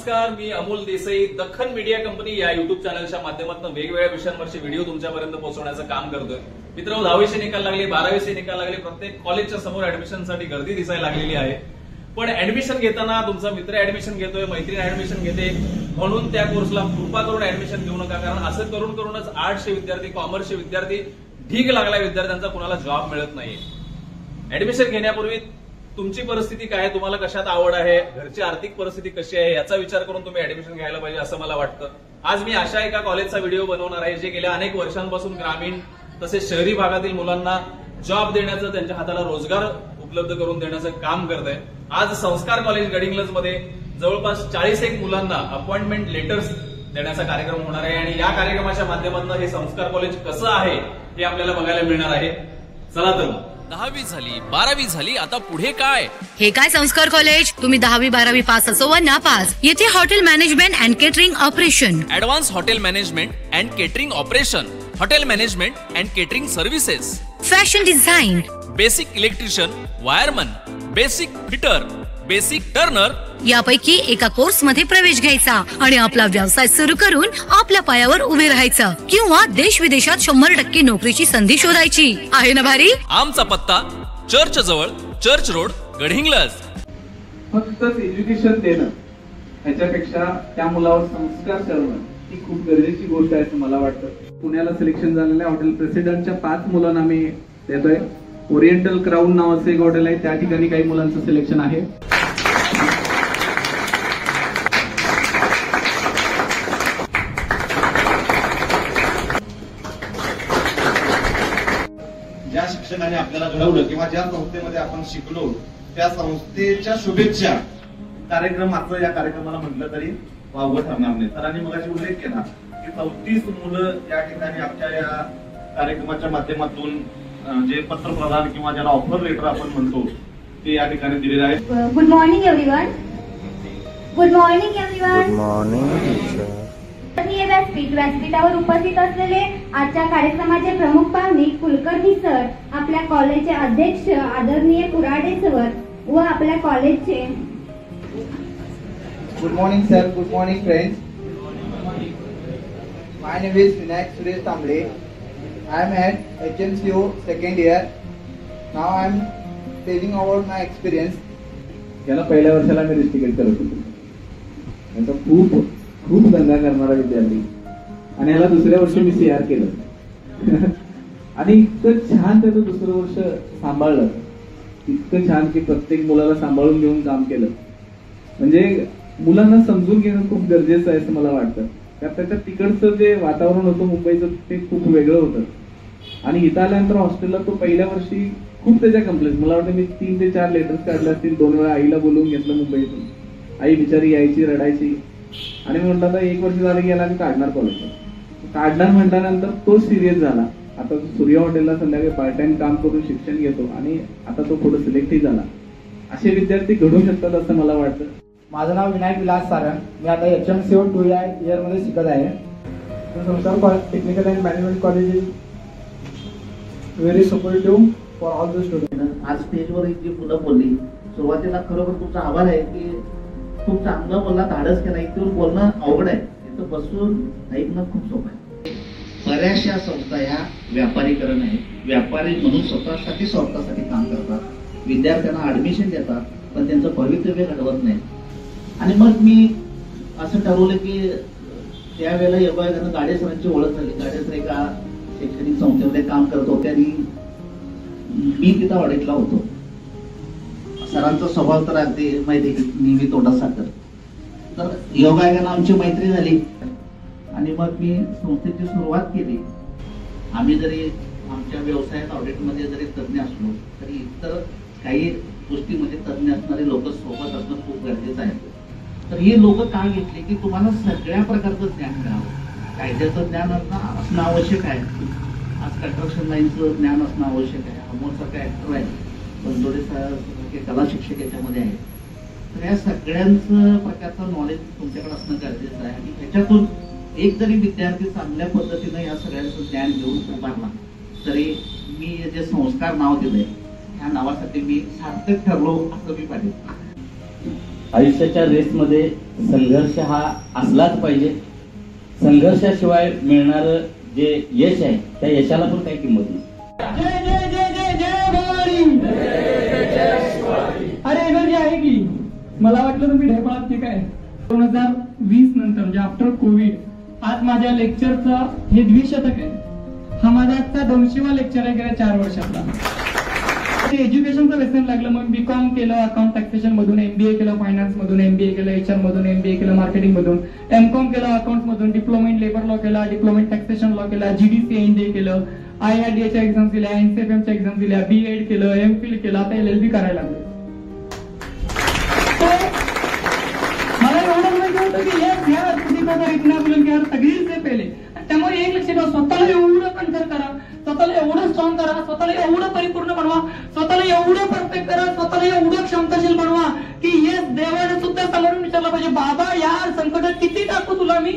नमस्कार, मी Amol Desai Deccan media company या YouTube चॅनलच्या माध्यमातून वेगवेगळ्या विषयांवरचे व्हिडिओ तुमच्यापर्यंत पोहोचवण्याचं काम करतोय. मित्रांनो, 10वीचे निकाल लागले, 12वीचे निकाल लागले, प्रत्येक कॉलेजच्या समोर ऍडमिशनसाठी गर्दी दिसायला लागलेली आहे. पण ऍडमिशन घेताना तुमचा मित्र ऍडमिशन घेतोय, मैत्रीण ऍडमिशन घेते म्हणून त्या कोर्सला कृपा करून ऍडमिशन घेऊ नका. कारण असं करूनच आर्ट्सचे विद्यार्थी, कॉमर्सचे विद्यार्थी, ढीग लागलाय विद्यार्थ्यांचा, कुणाला जॉब मिळत नाहीये. ऍडमिशन घेण्यापूर्वी तुमची परिस्थिती काय आहे, तुम्हाला कशात आवड आहे, घरची आर्थिक परिस्थिती कशी आहे याचा विचार करून तुम्ही ऍडमिशन घ्यायला पाहिजे असं मला वाटतं. आज मी अशा एका कॉलेजचा व्हिडिओ बनवणार आहे जे गेल्या अनेक वर्षांपासून ग्रामीण तसेच शहरी भागातील मुलांना जॉब देण्याचं, त्यांच्या हाताला रोजगार उपलब्ध करून देण्याचं काम करत आहे. आज संस्कार कॉलेज गडिंग्लज मध्ये जवळपास 41 मुलांना अपॉइंटमेंट लेटर्स देण्याचा कार्यक्रम होणार आहे आणि या कार्यक्रमाच्या माध्यमातून हे संस्कार कॉलेज कसं आहे हे आपल्याला बघायला मिळणार आहे. चला तर 10वी झाली, 12वी झाली, आता पुढे काय? हे काय संस्कार कॉलेज? तुम्ही 10वी 12वी पास असो वा नापास, येथे hotel management and catering operation, advance hotel management and catering operation, hotel management and catering services, fashion design, basic electrician, wireman, basic fitter, basic Turner यापैकी एका कोर्स मध्ये प्रवेश घ्यायचा आणि आपला व्यवसाय सुरू करून आपल्या पायावर उभे राहायचं किंवा देश विदेशात 100% नोकरीची संधी शोधायची. आहे ना भारी? आमचा पत्ता चर्च जवळ, चर्च रोड, गडिंग्लज. फक्तच एज्युकेशन देणं ह्याच्यापेक्षा त्या मुलावर संस्कार करणं ही खूप गरजेची गोष्ट आहे असं मला वाटतं. पुण्याला सिलेक्शन झालेल्या हॉटेल प्रेसिडेंटच्या 5 मुलांना मी देतोय. ओरिएंटल क्राऊन नावाचं एक हॉटेल आहे, त्या ठिकाणी काही मुलांचं सिलेक्शन आहे. ज्या शिक्षकाने आपल्याला घडवलं किंवा ज्या संस्थेमध्ये आपण शिकलो त्या संस्थेच्या शुभेच्छा कार्यक्रम मात्र या कार्यक्रमाला म्हटलं तरी वावगं ठरणार नाही. सरांनी मगाशी उल्लेख केला की 34 मुलं या ठिकाणी आमच्या या कार्यक्रमाच्या माध्यमातून जे पत्र प्रदान किंवा ज्याला ऑफर लेटर आपण म्हणतो ते या ठिकाणी दिलेलं आहे. Good morning everyone. Good morning everyone. Good morning. व्यासपीठावर उपस्थित असलेले आजच्या कार्यक्रमाचे प्रमुख पाहुणे कुलकर्णी सर, आपल्या कॉलेजचे अध्यक्ष आदरणीय कुराडे सर व आपल्या कॉलेजचे. Good morning sir. Good morning friends. My name is Vinayak Suresh तांबडे. I am at HMCO second year. Now I am telling about my experience. याला पहिल्या वर्षाला मी रिस्टिकेट करत होतो. याचा खूप दंगा करणारा विद्यार्थी आणि याला दुसऱ्या वर्षी मी CR केलं आणि इतकं छान त्याचं दुसरं वर्ष सांभाळलं, इतकं छान की प्रत्येक मुलाला सांभाळून घेऊन काम केलं. म्हणजे मुलांना समजून घेणं खूप गरजेचं आहे असं मला वाटतं. कारण त्याच्या तिकडचं जे वातावरण होतं मुंबईचं ते खूप वेगळं होतं आणि इथं आल्यानंतर हॉस्टेलला तो पहिल्या वर्षी खूप त्याच्या कंप्लेंट, मला वाटतं मी 3 ते 4 लेटर्स काढले असतील. 2 वेळा आईला बोलवून घेतलं मुंबईतून. आई बिचारी यायची, रडायची आणि मी म्हटलं आता 1 वर्ष झालं की याला मी काढणार कॉलेजला. काढणार म्हटल्यानंतर तो सिरियस झाला. आता तो सूर्य हॉटेलला संध्याकाळी पार्ट टाइम काम करून शिक्षण घेतो आणि आता तो पुढे सिलेक्टही झाला. असे विद्यार्थी घडू शकतात असं मला वाटतं. माझं नाव विनायक विलास सारंग. मी आता HMCO 2 इयर मध्ये शिकत आहे. संस्कार technical and management college is very supportive for all the student. आज स्टेजवर जी मुलं बोलली, सुरुवातीला खरोखर तुमचा आभार आहे की खूप चांगलं बोलला, धाडस केला. इथून बोलणं अवघड आहे, इथं बसून ऐकणं खूप सोपं आहे. बऱ्याचशा संस्था या व्यापारीकरण आहे, व्यापारी म्हणून स्वतःसाठी काम करतात, विद्यार्थ्यांना ऍडमिशन देतात पण त्यांचं भवितव्य घडवत नाही. आणि मग मी असं ठरवलं की त्यावेळेला योगायोगानं गाडे सरांची ओळख झाली. गाडे सर एका शैक्षणिक संस्थेमध्ये काम करत होते आणि मी तिथं ऑडिटला होतो. सरांचा स्वभाव तर अगदी माहिती की नेहमी तोंडात साखर. तर योगायोगानं आमची मैत्री झाली आणि मग मी संस्थेची सुरुवात केली. आम्ही जरी आमच्या व्यवसायात ऑडिटमध्ये जरी तज्ज्ञ असलो तरी इतर काही गोष्टीमध्ये तज्ज्ञ असणारे लोक सोबत असणं खूप गरजेचं आहे. तर ही लोक का घेतली की तुम्हाला सगळ्या प्रकारचं ज्ञान मिळावं. कायद्याचं ज्ञान असणं आवश्यक आहे. आज कन्स्ट्रक्शन लाईनचं ज्ञान असणं आवश्यक आहे. अमोलसारखा ऍक्टर आहे, बनसोडे सारखे कला शिक्षक याच्यामध्ये आहे. तर या सगळ्यांचं प्रकारचं नॉलेज तुमच्याकडे असणं गरजेचं आहे. आणि ह्याच्यातून एक जरी विद्यार्थी चांगल्या पद्धतीनं या सगळ्यांचं ज्ञान घेऊन उभारला तरी मी जे संस्कार नाव दिलंय ह्या नावासाठी मी सार्थक ठरलो असं मी पाहिजे. आयुष्याच्या रेसमध्ये संघर्ष हा असलाच पाहिजे. संघर्षाशिवाय मिळणारं जे यश आहे त्या यशाला पण काही किंमत नाही. जय जय जय जय जय भवानी. अरे एनर्जी आहे की. मला वाटलं तुम्ही ढेपाळात की काय. 2020 नंतर म्हणजे आफ्टर कोविड आज माझ्या लेक्चरचं हे द्विशतक आहे. हा माझा आजचा 200वा लेक्चर आहे गेल्या 4 वर्षातला. एज्युकेशनचं व्यसन लागलं. मग बीकॉम केलं अकाउंट टॅक्सेशन मधून, MBA केलं फायनान्स मधून, MBA केलं HR मधून, MBA केलं मार्केटिंग मधून, MCOM केलं अकाउंट मधून, डिप्लोमा इन लेबर लॉ केला, डिप्लोमा इन टॅक्सेशन लॉ केला, GDC NDA केलं, IRDA च्या एक्झाम दिल्या, NCFM च्या एक्झाम दिल्या, B.Ed केलं, MPhil केलं, आता LLB करायला लागलं. मला एवढं माहिती होतं की इतना बुलंद यार तकदीर से पहिले. त्यामुळे एक लक्ष ठेवा, स्वतःला एवढं कंट्रोल करा, स्वतःला एवढं स्ट्रॉंग करा, स्वतःला एवढं परिपूर्ण बनवा, स्वतःला एवढं परफेक्ट करा, स्वतःला एवढं क्षमताशील बनवा की येस देवाने सुद्धा समोरून विचारलं पाहिजे, बाबा या संकटात किती टाकू तुला मी.